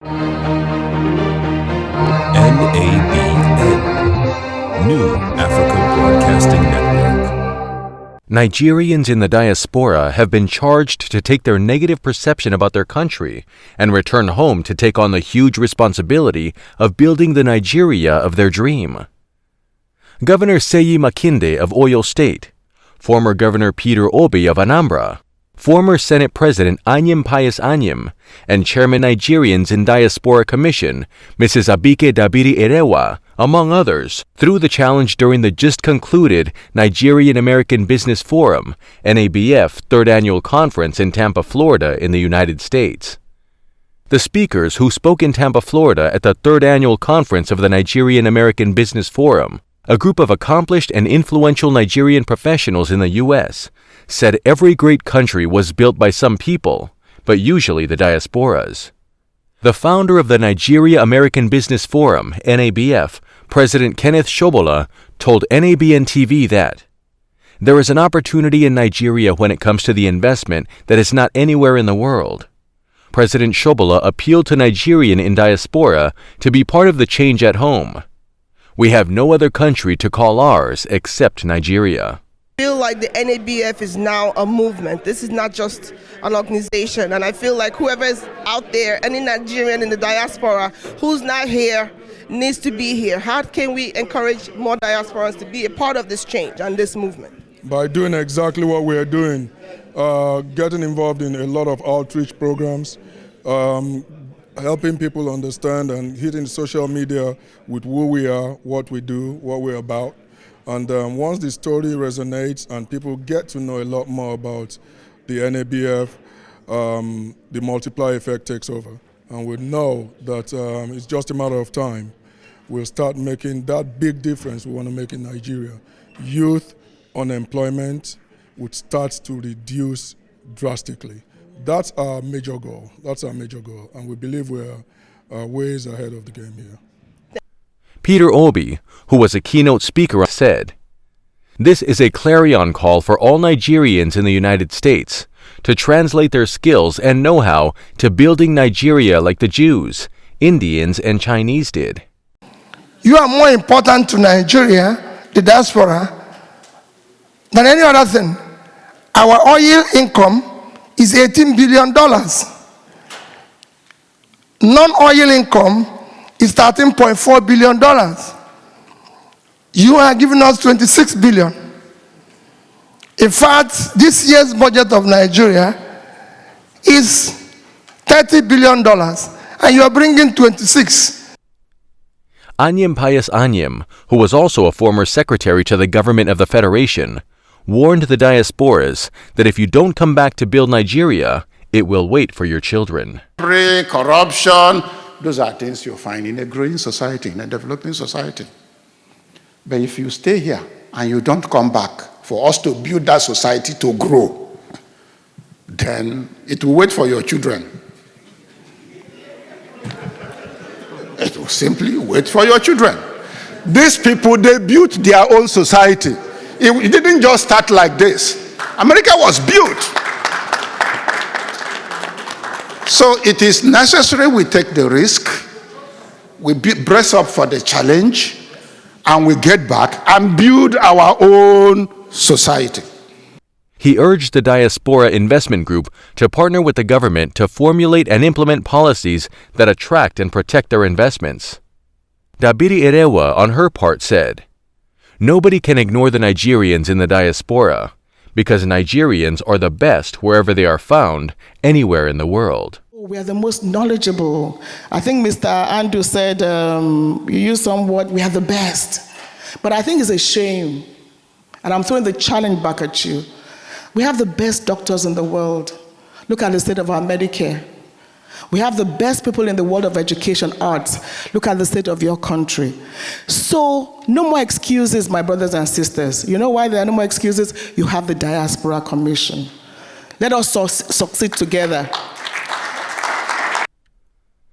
NABN, New Africa Broadcasting Network. Nigerians in the diaspora have been charged to take their negative perception about their country and return home to take on the huge responsibility of building the Nigeria of their dream. Governor Seyi Makinde of Oyo State, former Governor Peter Obi of Anambra, former Senate President Anyim Pius Anyim, and Chairman Nigerians in Diaspora Commission, Mrs. Abike Dabiri Erewa, among others, threw the challenge during the just-concluded Nigerian American Business Forum, NABF, third annual conference in Tampa, Florida, in the United States. The speakers who spoke in Tampa, Florida at the third annual conference of the Nigerian American Business Forum, a group of accomplished and influential Nigerian professionals in the U.S., said every great country was built by some people, but usually the diasporas. The founder of the Nigerian American Business Forum, NABF, President Kenneth Shobola, told NABNTV that there is an opportunity in Nigeria when it comes to the investment that is not anywhere in the world. President Shobola appealed to Nigerian in diaspora to be part of the change at home. We have no other country to call ours except Nigeria. I feel like the NABF is now a movement. This is not just an organization, and I feel like whoever is out there, any Nigerian in the diaspora who's not here needs to be here. How can we encourage more diasporans to be a part of this change and this movement? By doing exactly what we are doing, getting involved in a lot of outreach programs, helping people understand and hitting social media with who we are, what we do, what we're about. And once the story resonates and people get to know a lot more about the NABF, the multiplier effect takes over. And we know that it's just a matter of time. We'll start making that big difference we want to make in Nigeria. Youth unemployment would start to reduce drastically. That's our major goal. And we believe we're ways ahead of the game here. Peter Obi, who was a keynote speaker, said, "This is a clarion call for all Nigerians in the United States to translate their skills and know-how to building Nigeria like the Jews, Indians, and Chinese did." You are more important to Nigeria, the diaspora, than any other thing. Our oil income is $18 billion. Non-oil income is $13.4 billion. You are giving us $26 billion. In fact, this year's budget of Nigeria is $30 billion, and you are bringing 26. Anyim Pius Anyim, who was also a former secretary to the government of the Federation, warned the diasporas that if you don't come back to build Nigeria, it will wait for your children. Corruption, those are things you'll find in a growing society, in a developing society. But if you stay here and you don't come back for us to build that society to grow, then it will wait for your children. It will simply wait for your children. These people, they built their own society. It didn't just start like this. America was built. So it is necessary we take the risk, we brace up for the challenge, and we get back and build our own society. He urged the Diaspora Investment Group to partner with the government to formulate and implement policies that attract and protect their investments. Dabiri Erewa, on her part, said, "Nobody can ignore the Nigerians in the diaspora, because Nigerians are the best wherever they are found, anywhere in the world." We are the most knowledgeable. I think Mr. Andu said, you use some word, we are the best. But I think it's a shame, and I'm throwing the challenge back at you. We have the best doctors in the world. Look at the state of our Medicare. We have the best people in the world of education, arts. Look at the state of your country. So, no more excuses, my brothers and sisters. You know why there are no more excuses? You have the Diaspora Commission. Let us succeed together.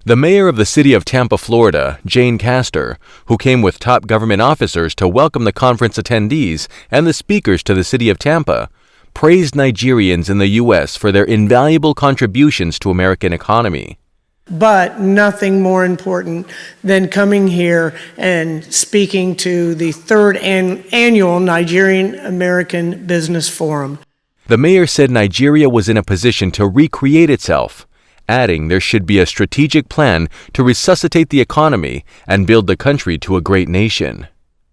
The mayor of the city of Tampa, Florida, Jane Castor, who came with top government officers to welcome the conference attendees and the speakers to the city of Tampa, praised Nigerians in the U.S. for their invaluable contributions to American economy. but nothing more important than coming here and speaking to the third annual Nigerian American Business Forum. The mayor said Nigeria was in a position to recreate itself, adding there should be a strategic plan to resuscitate the economy and build the country to a great nation.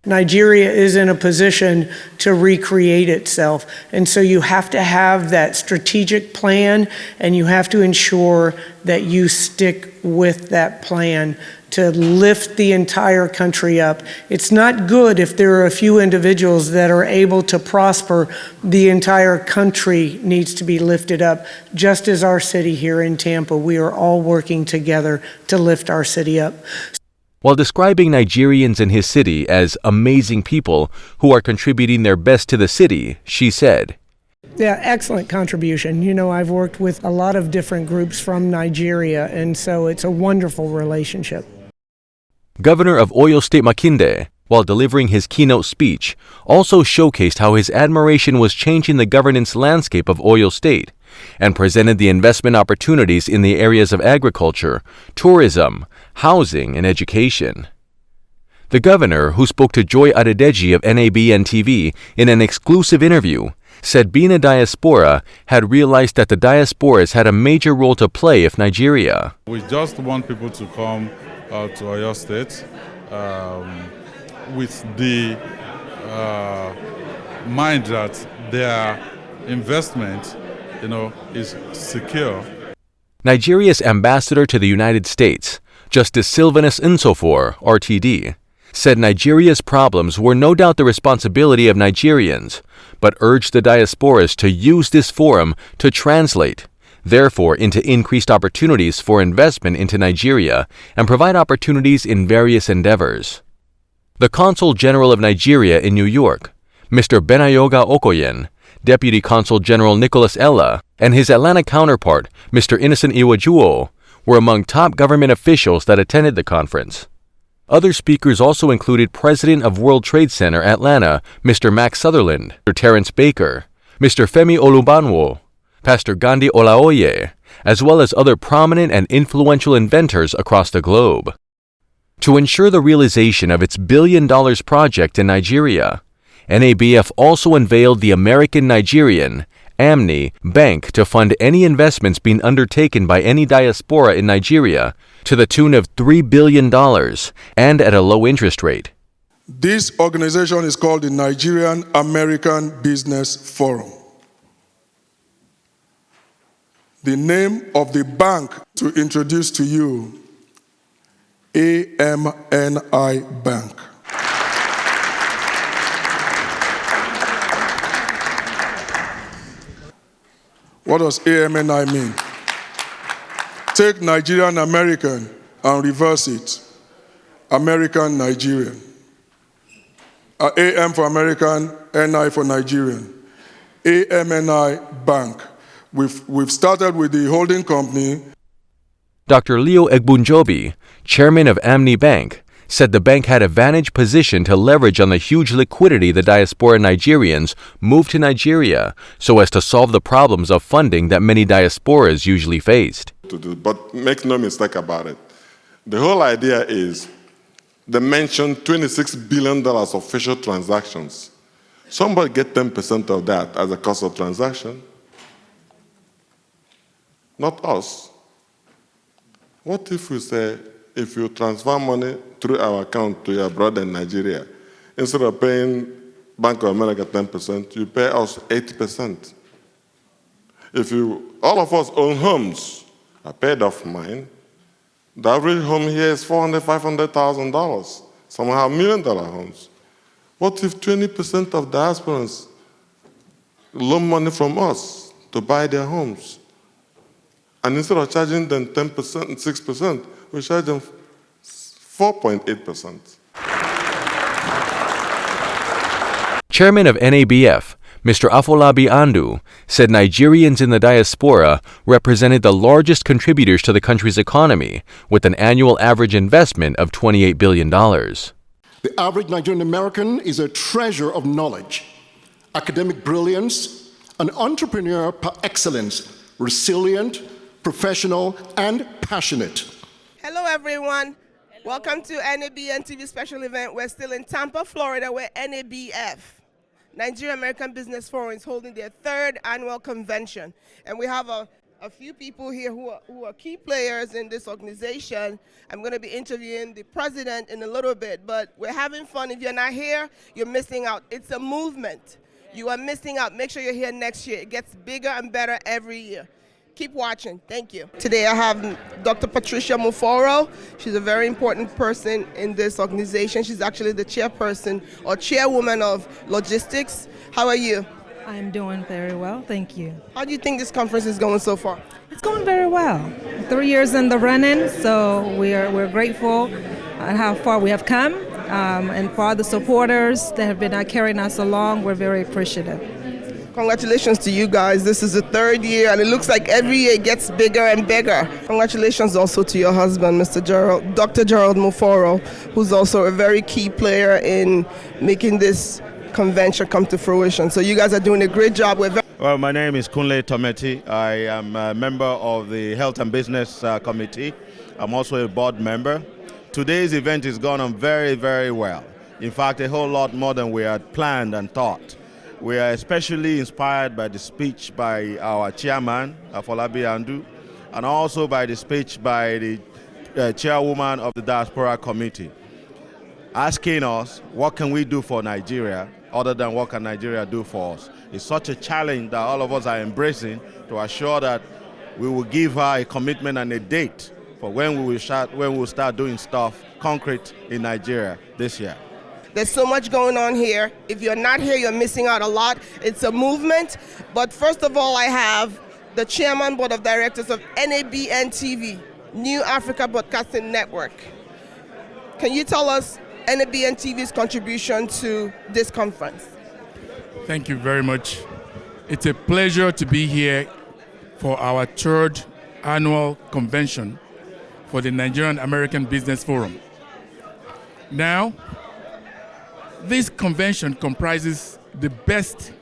Nigeria is in a position to recreate itself, and so you have to have that strategic plan, and you have to ensure that you stick with that plan to lift the entire country up. It's not good if there are a few individuals that are able to prosper. The entire country needs to be lifted up. Just as our city here in Tampa, we are all working together to lift our city up. While describing Nigerians in his city as amazing people who are contributing their best to the city, she said, Yeah, excellent contribution. You know, I've worked with a lot of different groups from Nigeria, and so it's a wonderful relationship. Governor of Oyo State Makinde, while delivering his keynote speech, also showcased how his admiration was changing the governance landscape of Oyo State and presented the investment opportunities in the areas of agriculture, tourism, housing, and education. The governor, who spoke to Joy Adedeji of NABNTV in an exclusive interview, said being a diaspora had realized that the diasporas had a major role to play if Nigeria. We just want people to come to Oyo State with the mind that their investment, is secure. Nigeria's ambassador to the United States, Justice Sylvanus Nsofor, RTD, said Nigeria's problems were no doubt the responsibility of Nigerians, but urged the diasporas to use this forum to translate, therefore, into increased opportunities for investment into Nigeria and provide opportunities in various endeavors. The Consul-General of Nigeria in New York, Mr. Benayaogha Okoyen, Deputy Consul-General Nicholas Ella, and his Atlanta counterpart, Mr. Innocent Iwejuo, were among top government officials that attended the conference. Other speakers also included President of World Trade Center Atlanta, Mr. Max Sutherland, Mr. Terrance Baker, Mr. Femi Olubanwo, Pastor Ghandi Olaoye, as well as other prominent and influential inventors across the globe. To ensure the realization of its $1 billion project in Nigeria, NABF also unveiled the American Nigerian (AMNI) Bank to fund any investments being undertaken by any diaspora in Nigeria to the tune of $3 billion and at a low interest rate. This organization is called the Nigerian American Business Forum. The name of the bank to introduce to you, AMNI Bank. What does AMNI mean? Take Nigerian American and reverse it. American Nigerian. AM for American, NI for Nigerian. AMNI Bank. We've started with the holding company. Dr. Leo Egbunjobi, chairman of AMNI Bank, said the bank had a vantage position to leverage on the huge liquidity the diaspora Nigerians moved to Nigeria so as to solve the problems of funding that many diasporas usually faced. But make no mistake about it. The whole idea is they mentioned $26 billion of official transactions. Somebody get 10% of that as a cost of transaction. Not us. What if we say, if you transfer money through our account to your brother in Nigeria, instead of paying Bank of America 10%, you pay us 80%. If all of us own homes, I paid off mine. The average home here is $400,000, $500,000. Some have $1 million homes. What if 20% of diasporans loan money from us to buy their homes? And instead of charging them 10%, 6%, we charge them 4.8%. Chairman of NABF, Mr. Afolabi Andu, said Nigerians in the diaspora represented the largest contributors to the country's economy, with an annual average investment of $28 billion. The average Nigerian American is a treasure of knowledge, academic brilliance, an entrepreneur par excellence, resilient, professional, and passionate. Hello, everyone. Welcome to NABNTV special event. We're still in Tampa, Florida, where NABF, Nigerian American Business Forum, is holding their 3rd annual convention. And we have a few people here who are key players in this organization. I'm going to be interviewing the president in a little bit, but we're having fun. If you're not here, you're missing out. It's a movement. You are missing out. Make sure you're here next year. It gets bigger and better every year. Keep watching. Thank you. Today I have Dr. Patricia Muforo. She's a very important person in this organization. She's actually the chairperson or chairwoman of logistics. How are you? I'm doing very well, thank you. How do you think this conference is going so far? It's going very well. 3 years in the running, so we're grateful at how far we have come, and for all the supporters that have been carrying us along, we're very appreciative. Congratulations to you guys. This is the 3rd year, and it looks like every year it gets bigger and bigger. Congratulations also to your husband, Dr. Gerald Muforo, who's also a very key player in making this convention come to fruition. So you guys are doing a great job. Well, my name is Kunle Tometi. I am a member of the Health and Business Committee. I'm also a board member. Today's event has gone on very, very well. In fact, a whole lot more than we had planned and thought. We are especially inspired by the speech by our chairman, Afolabi Andu, and also by the speech by the chairwoman of the Diaspora Committee, asking us what can we do for Nigeria other than what can Nigeria do for us. It's such a challenge that all of us are embracing to assure that we will give her a commitment and a date for when we will start doing stuff concrete in Nigeria this year. There's so much going on here. If you're not here, you're missing out a lot. It's a movement. But first of all, I have the Chairman Board of Directors of NABNTV, New Africa Broadcasting Network. Can you tell us NABNTV's contribution to this conference? Thank you very much. It's a pleasure to be here for our 3rd annual convention for the Nigerian American Business Forum. Now, this convention comprises the best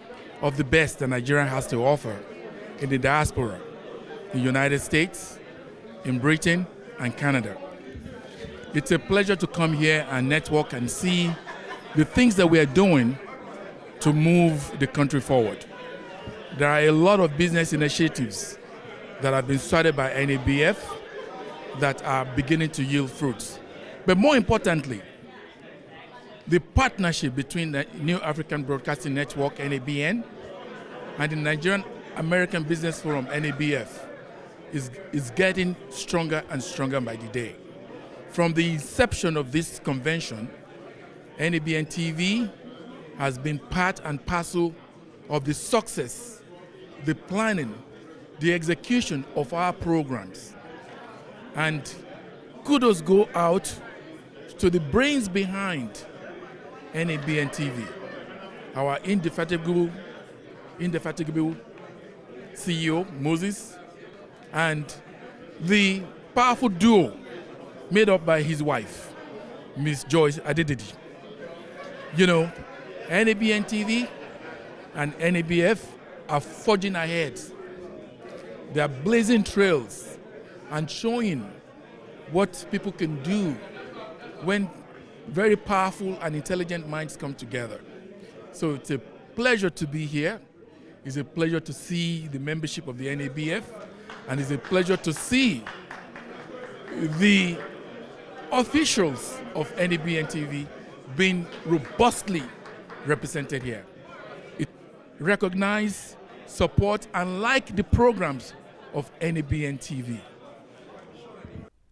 of the best that Nigeria has to offer in the diaspora, in the United States, in Britain, and Canada. It's a pleasure to come here and network and see the things that we are doing to move the country forward. There are a lot of business initiatives that have been started by NABF that are beginning to yield fruits. But more importantly, the partnership between the New African Broadcasting Network, NABN, and the Nigerian American Business Forum, NABF, is getting stronger and stronger by the day. From the inception of this convention, NABNTV has been part and parcel of the success, the planning, the execution of our programs. And kudos go out to the brains behind NABNTV, our indefatigable CEO, Moses, and the powerful duo made up by his wife, Miss Joyce Adedidi. You know, NABNTV and NABF are forging ahead. They are blazing trails and showing what people can do when very powerful and intelligent minds come together. So it's a pleasure to be here. It's a pleasure to see the membership of the NABF, and it's a pleasure to see the officials of NABNTV being robustly represented here. It recognize, support, and like the programs of NABNTV.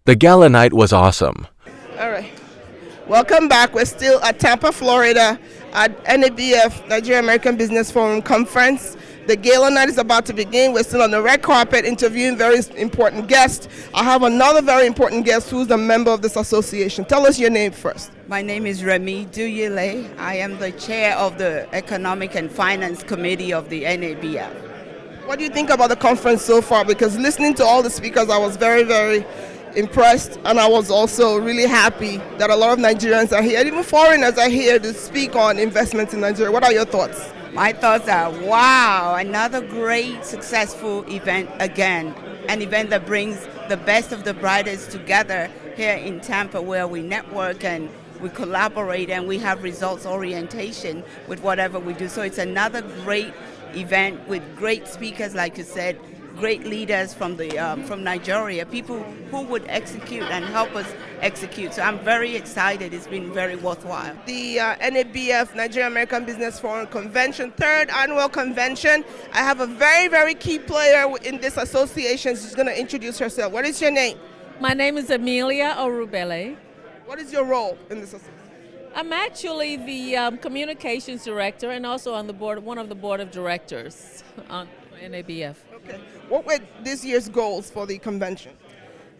The gala night was awesome. All right. Welcome back. We're still at Tampa, Florida at NABF, Nigerian American Business Forum Conference. The gala night is about to begin. We're still on the red carpet interviewing very important guests. I have another very important guest who's a member of this association. Tell us your name first. My name is Remy Duyele. I am the chair of the Economic and Finance Committee of the NABF. What do you think about the conference so far? Because listening to all the speakers, I was very, very impressed, and I was also really happy that a lot of Nigerians are here, and even foreigners are here to speak on investments in Nigeria. What are your thoughts? My thoughts are, wow, another great successful event again. an event that brings the best of the brightest together here in Tampa, where we network and we collaborate and we have results orientation with whatever we do. So it's another great event with great speakers, like you said, great leaders from Nigeria, people who would execute and help us execute. So I'm very excited. It's been very worthwhile. The NABF, Nigerian American Business Forum Convention, 3rd annual convention. I have a very, very key player in this association. She's going to introduce herself. What is your name? My name is Amelia Orubele. What is your role in this association? I'm actually the communications director and also on the board, one of the board of directors on NABF. Okay. What were this year's goals for the convention?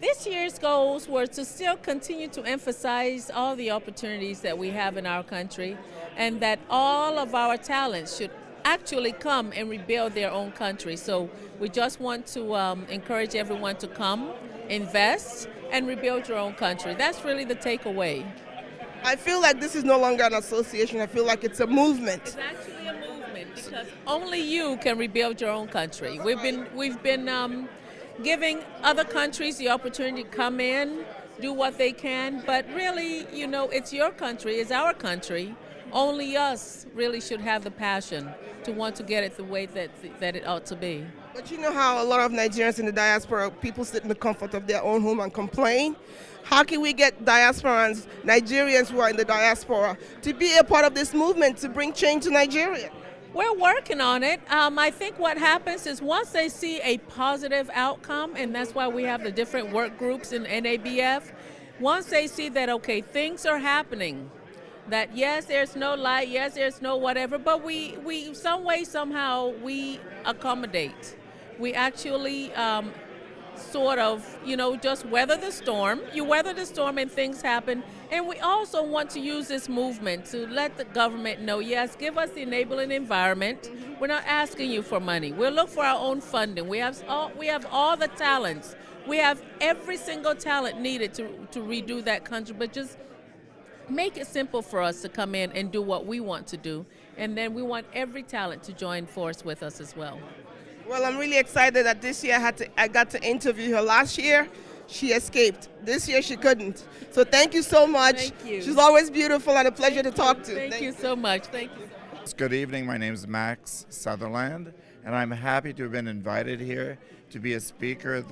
This year's goals were to still continue to emphasize all the opportunities that we have in our country, and that all of our talents should actually come and rebuild their own country. So we just want to encourage everyone to come, invest, and rebuild your own country. That's really the takeaway. I feel like this is no longer an association. I feel like it's a movement. It's actually a movement because only you can rebuild your own country. We've been giving other countries the opportunity to come in, do what they can, but really, you know, it's your country, it's our country. Only us really should have the passion to want to get it the way that it ought to be. But you know how a lot of Nigerians in the diaspora, people sit in the comfort of their own home and complain? How can we get diasporans, Nigerians who are in the diaspora, to be a part of this movement to bring change to Nigeria? We're working on it. I think what happens is once they see a positive outcome, and that's why we have the different work groups in NABF, once they see that, okay, things are happening, that yes, there's no light, yes, there's no whatever, but we some way, somehow, we accommodate. We actually sort of, you know, just weather the storm. You weather the storm and things happen. And we also want to use this movement to let the government know, yes, give us the enabling environment. We're not asking you for money. We'll look for our own funding. We have all the talents. We have every single talent needed to redo that country, but just make it simple for us to come in and do what we want to do. And then we want every talent to join force with us as well. Well, I'm really excited that this year I got to interview her. Last year, she escaped. This year, she couldn't. So thank you so much. Thank you. She's always beautiful and a pleasure to talk to. Thank you so much. Thank you. Good evening. My name is Max Sutherland, and I'm happy to have been invited here to be a speaker at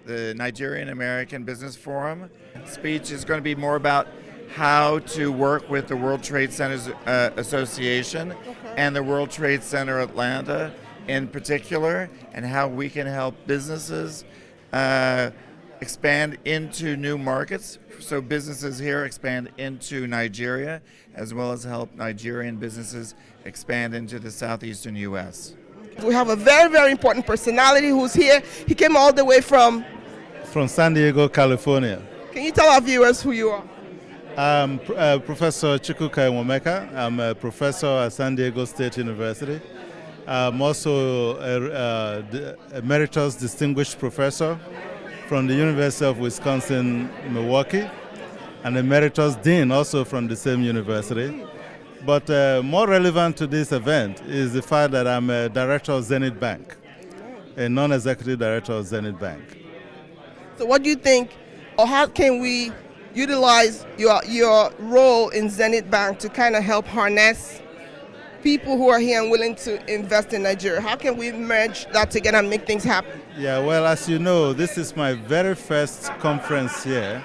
the Nigerian American Business Forum. Speech is going to be more about how to work with the World Trade Centers Association and the World Trade Center Atlanta in particular, and how we can help businesses expand into new markets, so businesses here expand into Nigeria, as well as help Nigerian businesses expand into the southeastern U.S. We have a very, very important personality who's here. He came all the way from San Diego, California. Can you tell our viewers who you are? I'm Professor Chukwuka Nwomeka. I'm a professor at San Diego State University. I'm also a emeritus distinguished professor from the University of Wisconsin-Milwaukee, and emeritus dean also from the same university. But more relevant to this event is the fact that I'm a director of Zenith Bank, a non-executive director of Zenith Bank. So what do you think, or how can we utilize your role in Zenith Bank to kind of help harness people who are here and willing to invest in Nigeria? How can we merge that together and make things happen? Yeah, well, as you know, this is my very first conference here.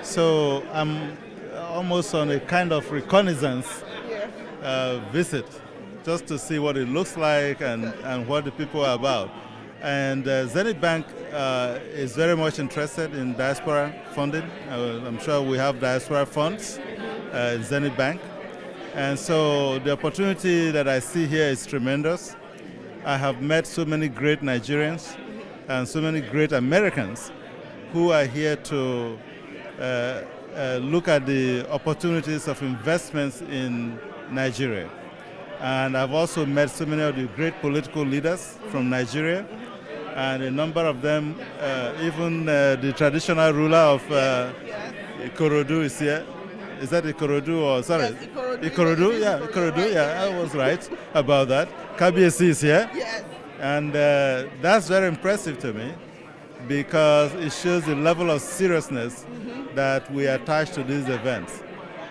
So I'm almost on a kind of reconnaissance visit, just to see what it looks like and what the people are about. And Zenith Bank is very much interested in diaspora funding. I'm sure we have diaspora funds in Zenith Bank. And so the opportunity that I see here is tremendous. I have met so many great Nigerians and so many great Americans who are here to look at the opportunities of investments in Nigeria. And I've also met so many of the great political leaders from Nigeria, and a number of them, even the traditional ruler of Ikorodu is here. Is that Ikorodu or, sorry? Yes, Ikorodu. Ikorodu, yeah, Ikorodu, yeah, I was right about that. Kabiesi is here. Yes. And that's very impressive to me because it shows the level of seriousness that we attach to these events.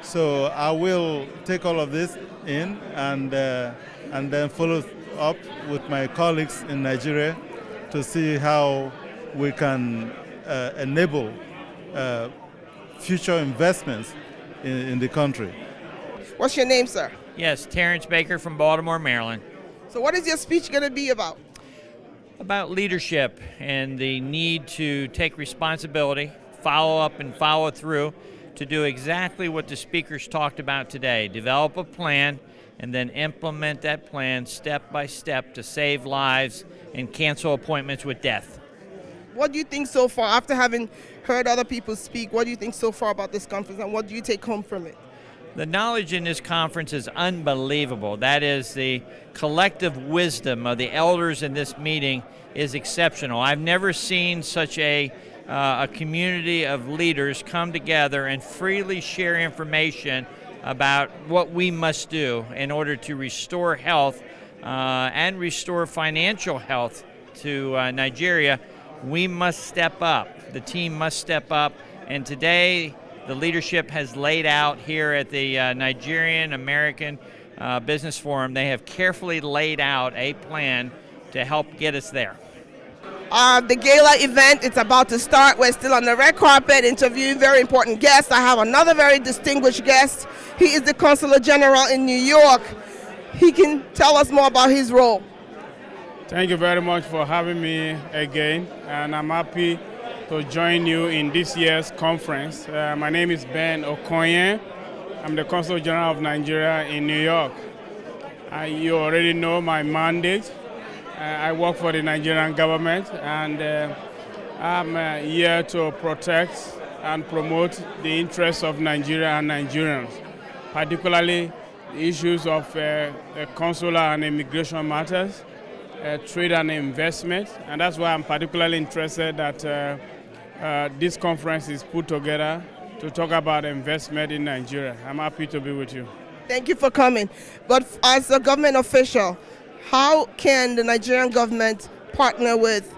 So I will take all of this in and then follow up with my colleagues in Nigeria to see how we can enable future investments in the country. What's your name, sir? Yes, Terrance Baker from Baltimore, Maryland. So what is your speech going to be about? About leadership and the need to take responsibility, follow up and follow through to do exactly what the speakers talked about today. Develop a plan and then implement that plan step by step to save lives and cancel appointments with death. What do you think so far, after having heard other people speak, what do you think so far about this conference and what do you take home from it? The knowledge in this conference is unbelievable. That is, the collective wisdom of the elders in this meeting is exceptional. I've never seen such a community of leaders come together and freely share information about what we must do in order to restore health and restore financial health to Nigeria. We must step up. The team must step up. And today, the leadership has laid out here at the Nigerian American Business Forum, they have carefully laid out a plan to help get us there. The gala event, it's about to start. We're still on the red carpet interviewing very important guests. I have another very distinguished guest. He is the Consul-General in New York. He can tell us more about his role. Thank you very much for having me again, and I'm happy to join you in this year's conference. My name is Benayaogha Okoyen. I'm the Consul-General of Nigeria in New York. You already know my mandate. I work for the Nigerian government, and I'm here to protect and promote the interests of Nigeria and Nigerians, particularly the issues of consular and immigration matters, trade and investment, and that's why I'm particularly interested that this conference is put together to talk about investment in Nigeria. I'm happy to be with you. Thank you for coming. But as a government official, how can the Nigerian government partner with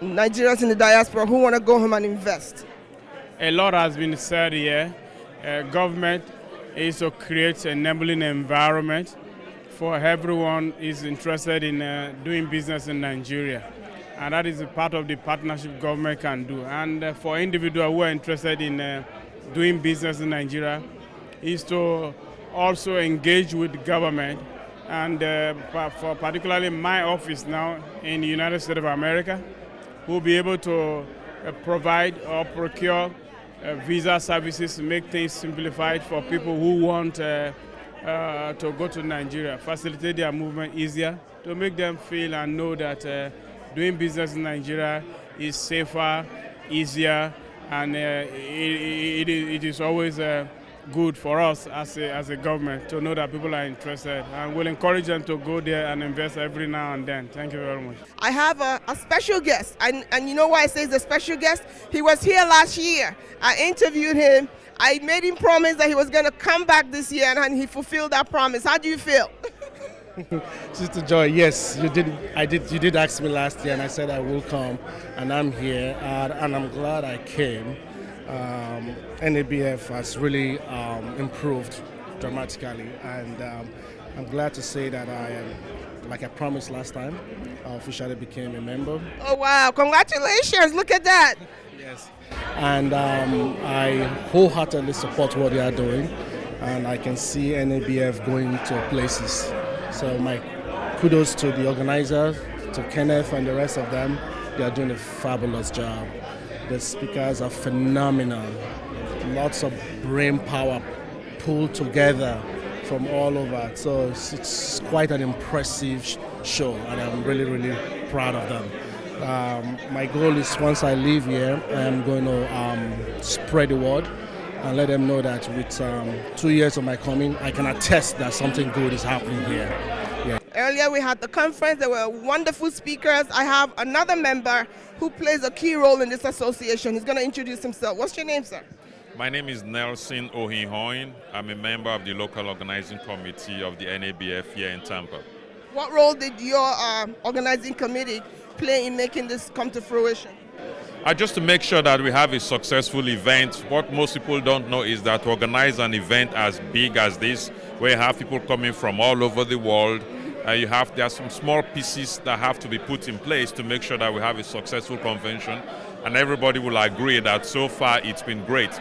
Nigerians in the diaspora who want to go home and invest? A lot has been said here. Government is to create an enabling environment for everyone who is interested in doing business in Nigeria. And that is a part of the partnership government can do. And for individuals who are interested in doing business in Nigeria, is to also engage with the government. And for particularly my office now in the United States of America, we'll be able to provide or procure visa services to make things simplified for people who want to go to Nigeria, facilitate their movement easier, to make them feel and know that doing business in Nigeria is safer, easier, and it is always good for us as a government to know that people are interested, and we'll encourage them to go there and invest every now and then. Thank you very much. I have a special guest, and you know why I say he's a special guest? He was here last year. I interviewed him. I made him promise that he was going to come back this year, and he fulfilled that promise. How do you feel? Sister Joy, yes, you did ask me last year, and I said I will come, and I'm here, and I'm glad I came. NABF has really improved dramatically, and I'm glad to say that I am, like I promised last time, I officially became a member. Oh wow, congratulations, look at that. Yes. And I wholeheartedly support what they are doing, and I can see NABF going to places. So my kudos to the organizers, to Kenneth and the rest of them. They are doing a fabulous job. The speakers are phenomenal. Lots of brain power pulled together from all over. So it's quite an impressive show, and I'm really, really proud of them. My goal is once I leave here, I'm going to spread the word and let them know that with 2 years of my coming, I can attest that something good is happening here. Yeah. Earlier we had the conference. There were wonderful speakers. I have another member who plays a key role in this association. He's going to introduce himself. What's your name, sir? My name is Nelson Ohinhoin. I'm a member of the local organizing committee of the NABF here in Tampa. What role did your organizing committee play in making this come to fruition? Just to make sure that we have a successful event. What most people don't know is that to organize an event as big as this, where you have people coming from all over the world, there are some small pieces that have to be put in place to make sure that we have a successful convention, and everybody will agree that so far it's been great.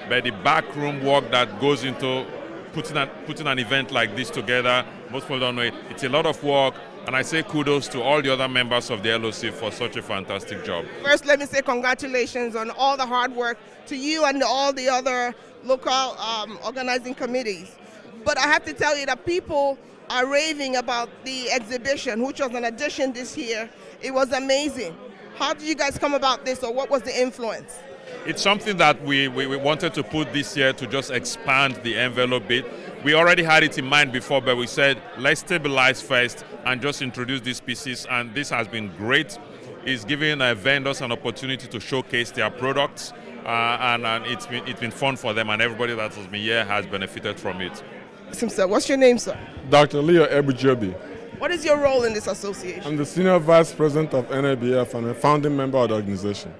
But the backroom work that goes into putting an event like this together, most people don't know it. It's a lot of work, and I say kudos to all the other members of the LOC for such a fantastic job. First, let me say congratulations on all the hard work to you and all the other local organizing committees. But I have to tell you that people are raving about the exhibition, which was an addition this year. It was amazing. How did you guys come about this, or what was the influence? It's something that we wanted to put this year to just expand the envelope a bit. We already had it in mind before, but we said, let's stabilize first and just introduce these pieces, and this has been great. It's giving vendors an opportunity to showcase their products, and it's been fun for them, and everybody that has been here has benefited from it. Sir, what's your name, sir? Dr. Leo Ebujobi. What is your role in this association? I'm the Senior Vice President of NABF and a founding member of the organization.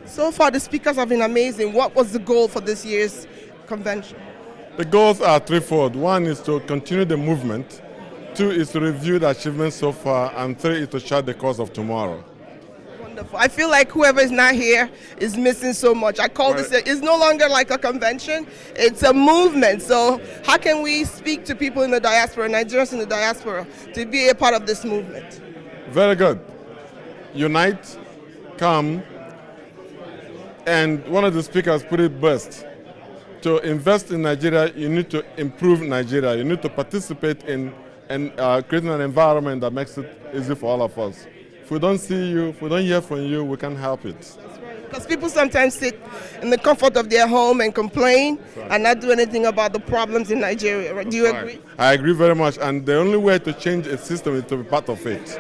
So far, the speakers have been amazing. What was the goal for this year's convention? The goals are threefold. One is to continue the movement. Two is to review the achievements so far. And three is to chart the course of tomorrow. Wonderful. I feel like whoever is not here is missing so much. I call this, it's no longer like a convention, it's a movement. So how can we speak to people in the diaspora, Nigerians in the diaspora, to be a part of this movement? Very good. Unite, come, and one of the speakers put it best. To invest in Nigeria, you need to improve Nigeria. You need to participate in creating an environment that makes it easy for all of us. If we don't see you, if we don't hear from you, we can't help it. That's right. Because people sometimes sit in the comfort of their home and complain and not do anything about the problems in Nigeria. Right? Do you agree? I agree very much. And the only way to change a system is to be part of it.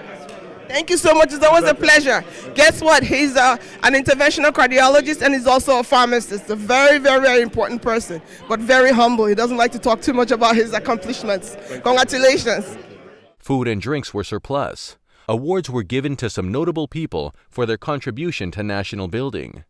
Thank you so much. It's always a pleasure. Guess what? He's an interventional cardiologist, and he's also a pharmacist. A very, very, very important person, but very humble. He doesn't like to talk too much about his accomplishments. Congratulations. Food and drinks were surplus. Awards were given to some notable people for their contribution to national building.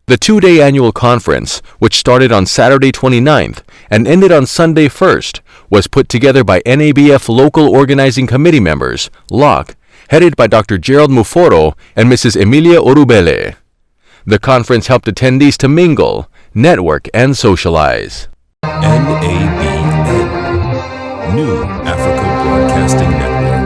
The two-day annual conference, which started on Saturday 29th and ended on Sunday 1st, was put together by NABF local organizing committee members, LOC, headed by Dr. Gerald Muforo and Mrs. Emilia Orubele. The conference helped attendees to mingle, network, and socialize. NABN, New Africa Broadcasting Network.